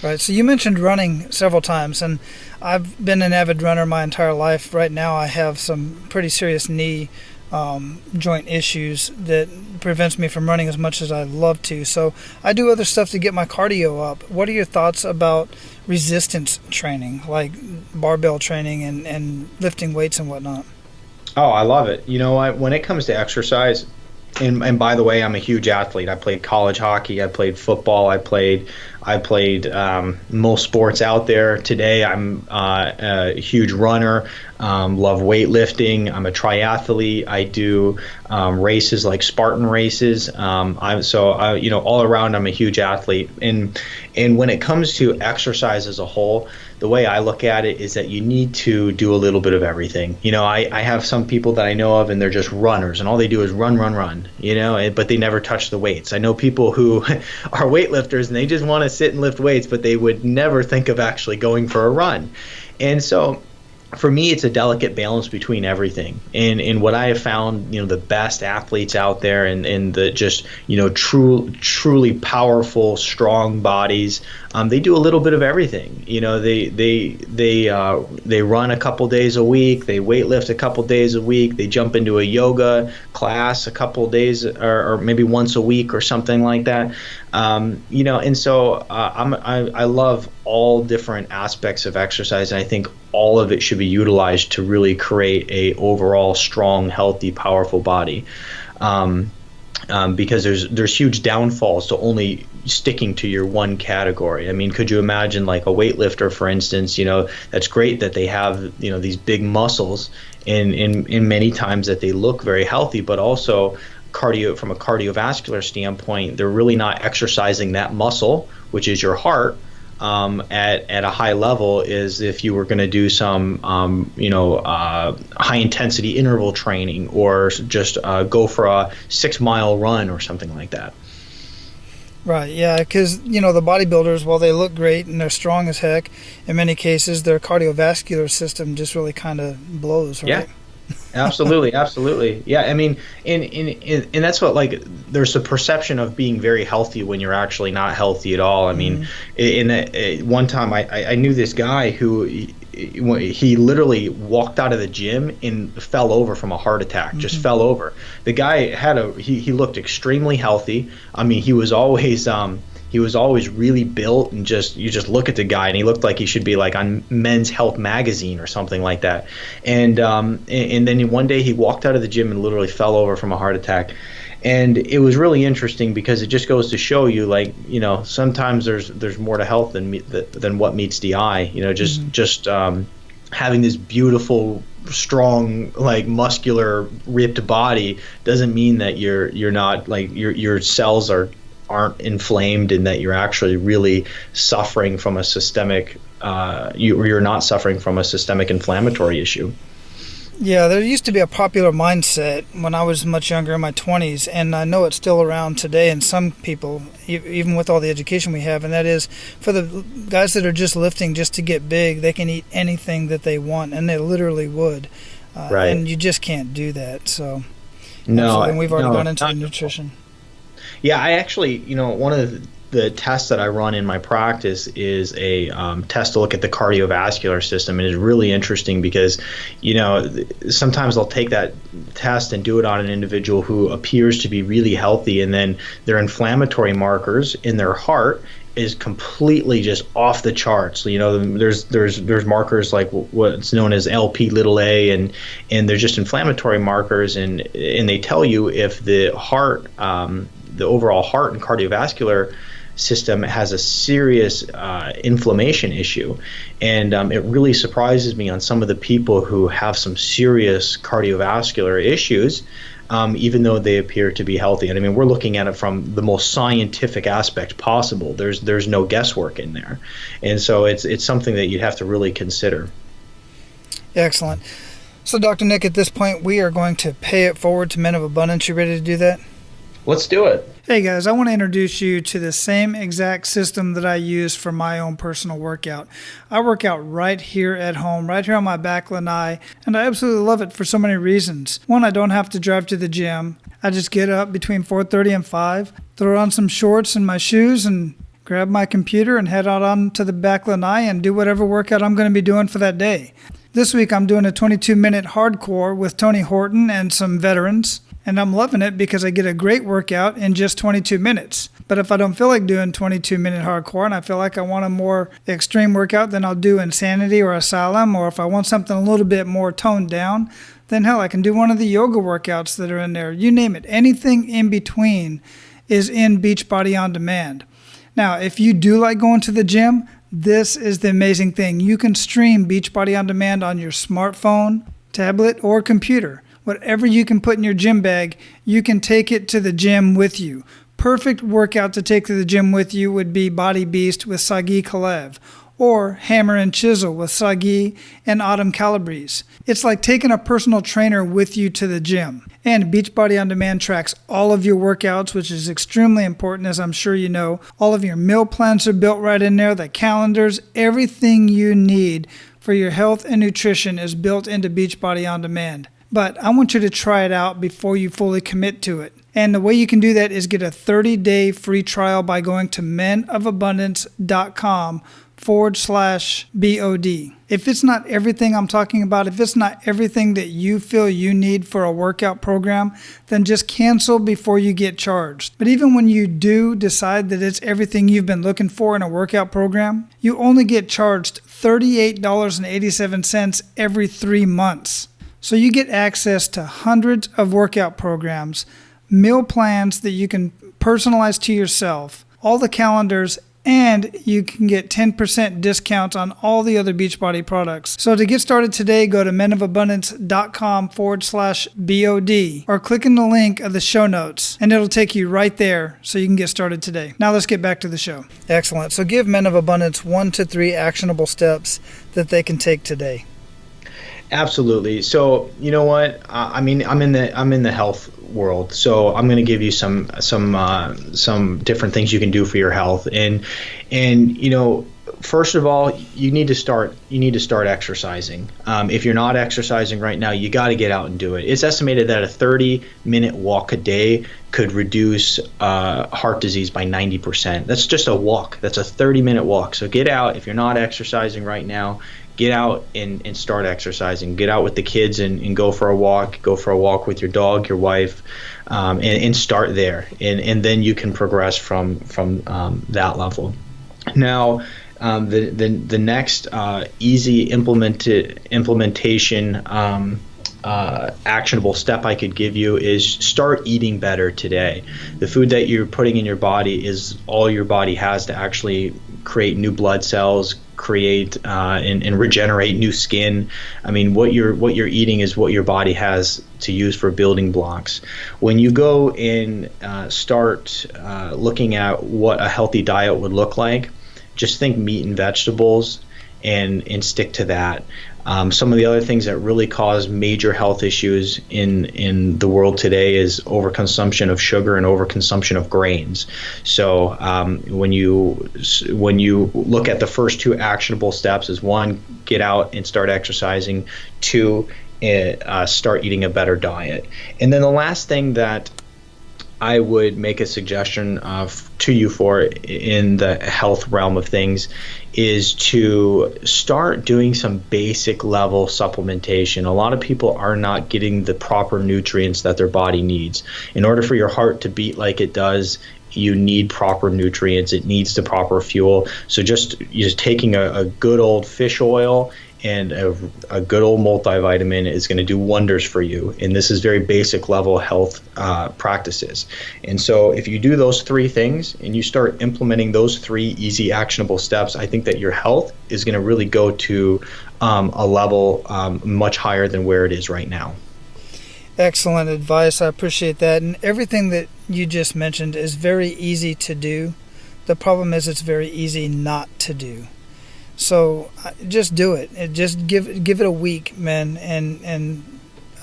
Right. So you mentioned running several times, and I've been an avid runner my entire life. Right now I have some pretty serious knee joint issues that prevents me from running as much as I'd love to. So I do other stuff to get my cardio up. What are your thoughts about resistance training, like barbell training and lifting weights and whatnot? Oh, I love it. When it comes to exercise, and by the way, I'm a huge athlete. I played college hockey. I played football. I played most sports out there. Today, I'm a huge runner. Love weightlifting. I'm a triathlete. I do races like Spartan races. All around, I'm a huge athlete. And when it comes to exercise as a whole, the way I look at it is that you need to do a little bit of everything. I have some people that I know of, and they're just runners, and all they do is run, but they never touch the weights. I know people who are weightlifters, and they just want to sit and lift weights, but they would never think of actually going for a run. And so for me, it's a delicate balance between everything. And what I have found, the best athletes out there, and the just, truly powerful, strong bodies, they do a little bit of everything. They run a couple days a week, they weightlift a couple days a week, they jump into a yoga class a couple days or maybe once a week or something like that. And so I love all different aspects of exercise, and I think all of it should be utilized to really create a overall strong, healthy, powerful body. Because there's huge downfalls to only sticking to your one category. I mean, could you imagine like a weightlifter, for instance? That's great that they have these big muscles, and many times that they look very healthy, but also from a cardiovascular standpoint, they're really not exercising that muscle, which is your heart. at a high level is if you were going to do some high intensity interval training, or just go for a 6-mile run or something like that. Right, yeah, because, the bodybuilders, while they look great and they're strong as heck, in many cases their cardiovascular system just really kind of blows, right? Yeah. Absolutely. Yeah, I mean, and that's what, like, there's a perception of being very healthy when you're actually not healthy at all. I mean, one time I knew this guy who he literally walked out of the gym and fell over from a heart attack. Just fell over. The guy he looked extremely healthy. I mean, he was always really built, and you just look at the guy and he looked like he should be like on Men's Health magazine or something like that. And then one day he walked out of the gym and literally fell over from a heart attack. And it was really interesting because it just goes to show you, like, sometimes there's more to health than what meets the eye. Just having this beautiful, strong, like, muscular, ripped body doesn't mean that you're not, like, your cells aren't inflamed, and that you're actually really suffering from a systemic you're not suffering from a systemic inflammatory issue. Yeah, there used to be a popular mindset when I was much younger, in my 20s, and I know it's still around today in some people, even with all the education we have, and that is, for the guys that are just lifting just to get big, they can eat anything that they want, and they literally would. Right. And you just can't do that. So, no, and we've already gone into the nutrition. Yeah, I actually, one of the tests that I run in my practice is a test to look at the cardiovascular system. And it's really interesting because, sometimes I'll take that test and do it on an individual who appears to be really healthy, and then their inflammatory markers in their heart is completely just off the charts. There's markers like what's known as LP little a, and they're just inflammatory markers, and they tell you if the heart, the overall heart and cardiovascular system has a serious inflammation issue. And it really surprises me on some of the people who have some serious cardiovascular issues, even though they appear to be healthy. And I mean, we're looking at it from the most scientific aspect possible. There's no guesswork in there. And so it's something that you'd have to really consider. Excellent. So, Dr. Nick, at this point, we are going to pay it forward to Men of Abundance. You ready to do that? Let's do it. Hey guys, I want to introduce you to the same exact system that I use for my own personal workout. I work out right here at home, right here on my back lanai, and I absolutely love it for so many reasons. One, I don't have to drive to the gym. I just get up between 4:30 and 5, throw on some shorts and my shoes, and grab my computer and head out onto the back lanai and do whatever workout I'm going to be doing for that day. This week I'm doing a 22-minute hardcore with Tony Horton and some veterans. And I'm loving it because I get a great workout in just 22 minutes. But if I don't feel like doing 22-minute hardcore and I feel like I want a more extreme workout, then I'll do Insanity or Asylum. Or if I want something a little bit more toned down, then hell, I can do one of the yoga workouts that are in there. You name it. Anything in between is in Beachbody On Demand. Now, if you do like going to the gym, this is the amazing thing. You can stream Beachbody On Demand on your smartphone, tablet, or computer. Whatever you can put in your gym bag, you can take it to the gym with you. Perfect workout to take to the gym with you would be Body Beast with Sagi Kalev, or Hammer and Chisel with Sagi and Autumn Calabrese. It's like taking a personal trainer with you to the gym. And Beachbody On Demand tracks all of your workouts, which is extremely important, as I'm sure you know. All of your meal plans are built right in there, the calendars, everything you need for your health and nutrition is built into Beachbody On Demand. But I want you to try it out before you fully commit to it. And the way you can do that is get a 30-day free trial by going to menofabundance.com/BOD. If it's not everything I'm talking about, if it's not everything that you feel you need for a workout program, then just cancel before you get charged. But even when you do decide that it's everything you've been looking for in a workout program, you only get charged $38.87 every 3 months. So you get access to hundreds of workout programs, meal plans that you can personalize to yourself, all the calendars, and you can get 10% discounts on all the other Beachbody products. So to get started today, go to menofabundance.com/BOD or click in the link of the show notes, and it'll take you right there so you can get started today. Now let's get back to the show. Excellent. So give Men of Abundance 1 to 3 actionable steps that they can take today. Absolutely. So you know what? I'm in the health world, so I'm going to give you some different things you can do for your health. And first of all, you need to start exercising. If you're not exercising right now, you got to get out and do it. It's estimated that a 30-minute walk a day could reduce heart disease by 90%. That's just a walk. That's a 30-minute walk. So get out. If you're not exercising right now, get out and start exercising. Get out with the kids and go for a walk. Go for a walk with your dog, your wife, and start there. And then you can progress from that level. Now, the next easy implementation actionable step I could give you is start eating better today. The food that you're putting in your body is all your body has to actually create new blood cells, create and regenerate new skin. I mean, what you're eating is what your body has to use for building blocks. When you go and start looking at what a healthy diet would look like, just think meat and vegetables and stick to that. Some of the other things that really cause major health issues in the world today is overconsumption of sugar and overconsumption of grains. So when you look at the first 2 actionable steps, is 1, get out and start exercising, 2, start eating a better diet. And then the last thing that I would make a suggestion to you for in the health realm of things is to start doing some basic level supplementation. A lot of people are not getting the proper nutrients that their body needs. In order for your heart to beat like it does, you need proper nutrients. It needs the proper fuel. So just taking a good old fish oil and a good old multivitamin is going to do wonders for you. And this is very basic level health practices. And so if you do those 3 things and you start implementing those 3 easy actionable steps, I think that your health is going to really go to a level much higher than where it is right now. Excellent advice. I appreciate that. And everything that you just mentioned is very easy to do. The problem is it's very easy not to do. So just do it. Just give it a week, men, and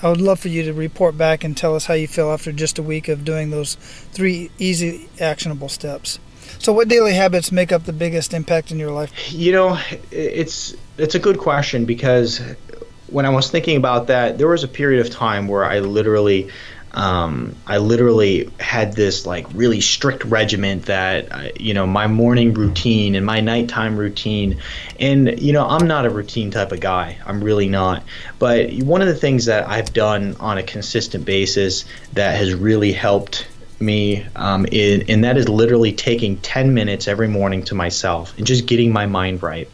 I would love for you to report back and tell us how you feel after just a week of doing those 3 easy, actionable steps. So what daily habits make up the biggest impact in your life? It's a good question, because when I was thinking about that, there was a period of time where I literally had this like really strict regimen that, my morning routine and my nighttime routine. And, I'm not a routine type of guy. I'm really not. But one of the things that I've done on a consistent basis that has really helped me, and that is literally taking 10 minutes every morning to myself and just getting my mind right.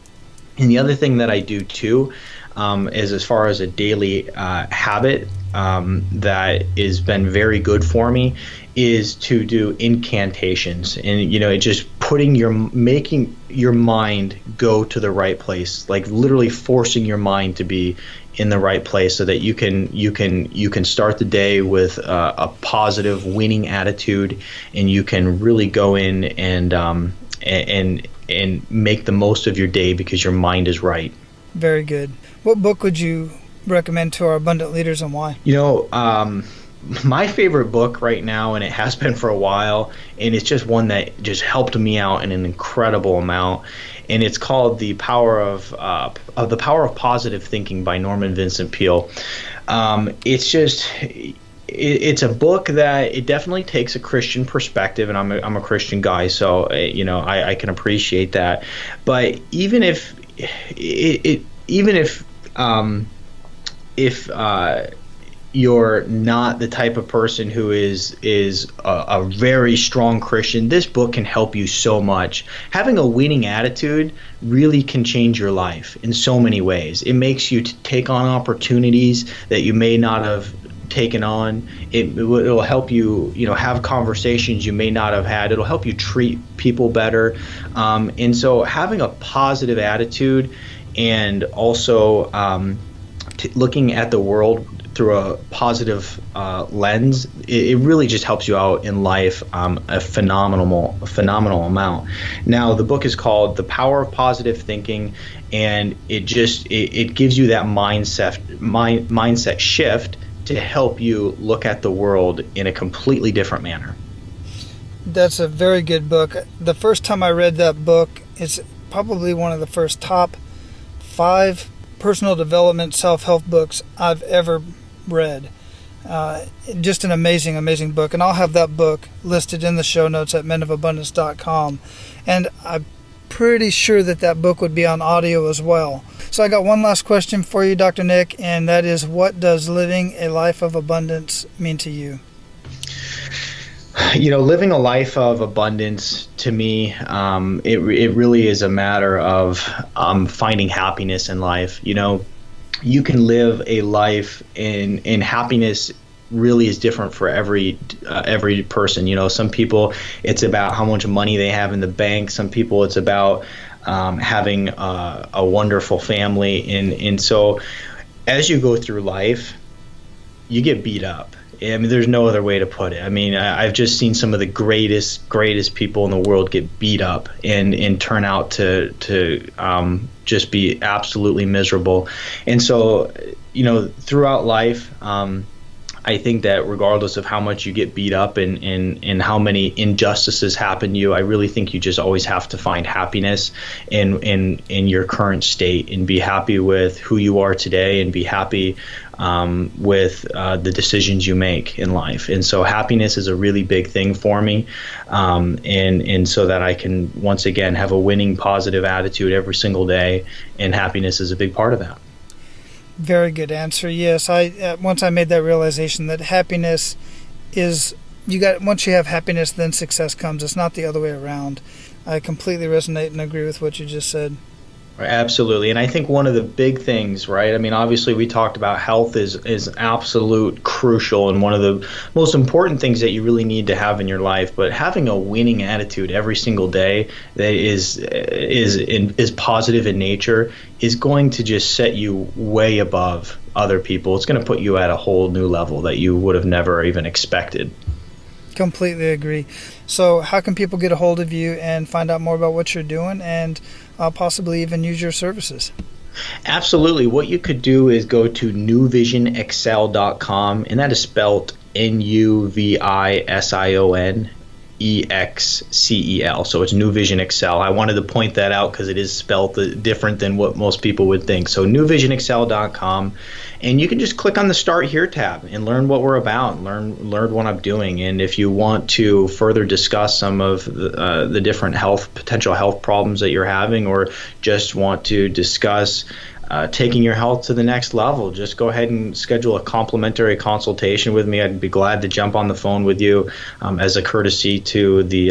And the other thing that I do too, is as far as a daily habit that has been very good for me, is to do incantations. And just making your mind go to the right place, like literally forcing your mind to be in the right place, so that you can start the day with a positive winning attitude, and you can really go in and make the most of your day because your mind is right. Very good. What book would you recommend to our abundant leaders, and why? My favorite book right now, and it has been for a while, and it's just one that just helped me out in an incredible amount, and it's called The Power of Positive Thinking by Norman Vincent Peale. It's a book that it definitely takes a Christian perspective, and I'm a Christian guy, so I can appreciate that. But even if you're not the type of person who is a very strong Christian, this book can help you so much. Having a winning attitude really can change your life in so many ways. It makes you take on opportunities that you may not have taken on. It'll help you, have conversations you may not have had. It'll help you treat people better. And so having a positive attitude and also looking at the world through a positive lens, it really just helps you out in life a phenomenal amount. Now, the book is called The Power of Positive Thinking, and it gives you that mindset shift to help you look at the world in a completely different manner. That's a very good book. The first time I read that book, it's probably one of the first top 5 personal development self-help books I've ever read. Just an amazing book. And I'll have that book listed in the show notes at menofabundance.com. And I'm pretty sure that book would be on audio as well. So I got one last question for you, Dr. Nick, and that is, what does living a life of abundance mean to you? Living a life of abundance, to me, it really is a matter of finding happiness in life. You can live a life in happiness. Really is different for every person. Some people, it's about how much money they have in the bank. Some people, it's about having a wonderful family. And so as you go through life, you get beat up. I mean, there's no other way to put it. I mean, I've just seen some of the greatest people in the world get beat up and turn out to just be absolutely miserable. And so, throughout life, I think that regardless of how much you get beat up and how many injustices happen to you, I really think you just always have to find happiness in your current state and be happy with who you are today and be happy with the decisions you make in life. And so happiness is a really big thing for me, and so that I can once again have a winning positive attitude every single day, and happiness is a big part of that. Very good answer. Yes, once I made that realization that happiness is, once you have happiness, then success comes. It's not the other way around. I completely resonate and agree with what you just said. Absolutely. And I think one of the big things, right? I mean, obviously we talked about health is absolute crucial and one of the most important things that you really need to have in your life. But having a winning attitude every single day that is positive in nature is going to just set you way above other people. It's going to put you at a whole new level that you would have never even expected. Completely agree. So how can people get a hold of you and find out more about what you're doing and possibly even use your services? Absolutely. What you could do is go to newvisionexcel.com, and that is spelled NUVISIONEXCEL. So it's New Vision Excel. I wanted to point that out because it is spelled different than what most people would think. So newvisionexcel.com, and you can just click on the Start Here tab and learn what we're about, and learn what I'm doing. And if you want to further discuss some of the different potential health problems that you're having, or just want to discuss taking your health to the next level, just go ahead and schedule a complimentary consultation with me. I'd be glad to jump on the phone with you as a courtesy to the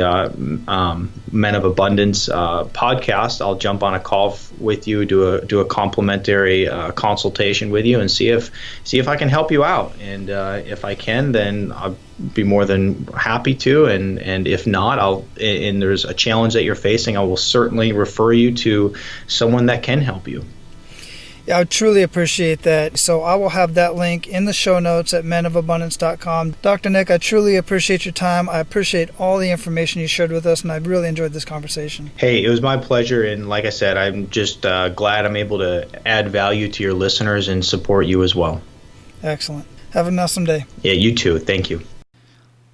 Men of Abundance podcast. I'll jump on a call with you, do a complimentary consultation with you, and see if I can help you out. And if I can, then I'll be more than happy to. And if not, and there's a challenge that you're facing, I will certainly refer you to someone that can help you. Yeah, I truly appreciate that. So I will have that link in the show notes at menofabundance.com. Dr. Nick, I truly appreciate your time. I appreciate all the information you shared with us, and I really enjoyed this conversation. Hey, it was my pleasure. And like I said, I'm just glad I'm able to add value to your listeners and support you as well. Excellent. Have an awesome day. Yeah, you too. Thank you.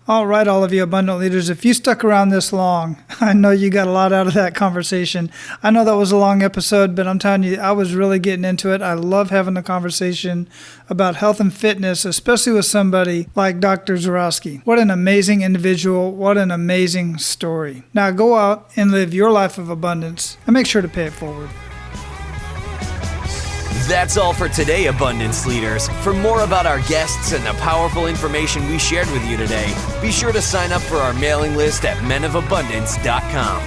All right, all of you abundant leaders, if you stuck around this long, I know you got a lot out of that conversation. I know that was a long episode, but I'm telling you, I was really getting into it. I love having a conversation about health and fitness, especially with somebody like Dr. Zyrowski. What an amazing individual. What an amazing story. Now go out and live your life of abundance and make sure to pay it forward. That's all for today, Abundance Leaders. For more about our guests and the powerful information we shared with you today, be sure to sign up for our mailing list at menofabundance.com.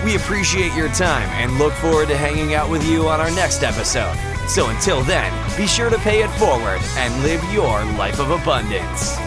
We appreciate your time and look forward to hanging out with you on our next episode. So until then, be sure to pay it forward and live your life of abundance.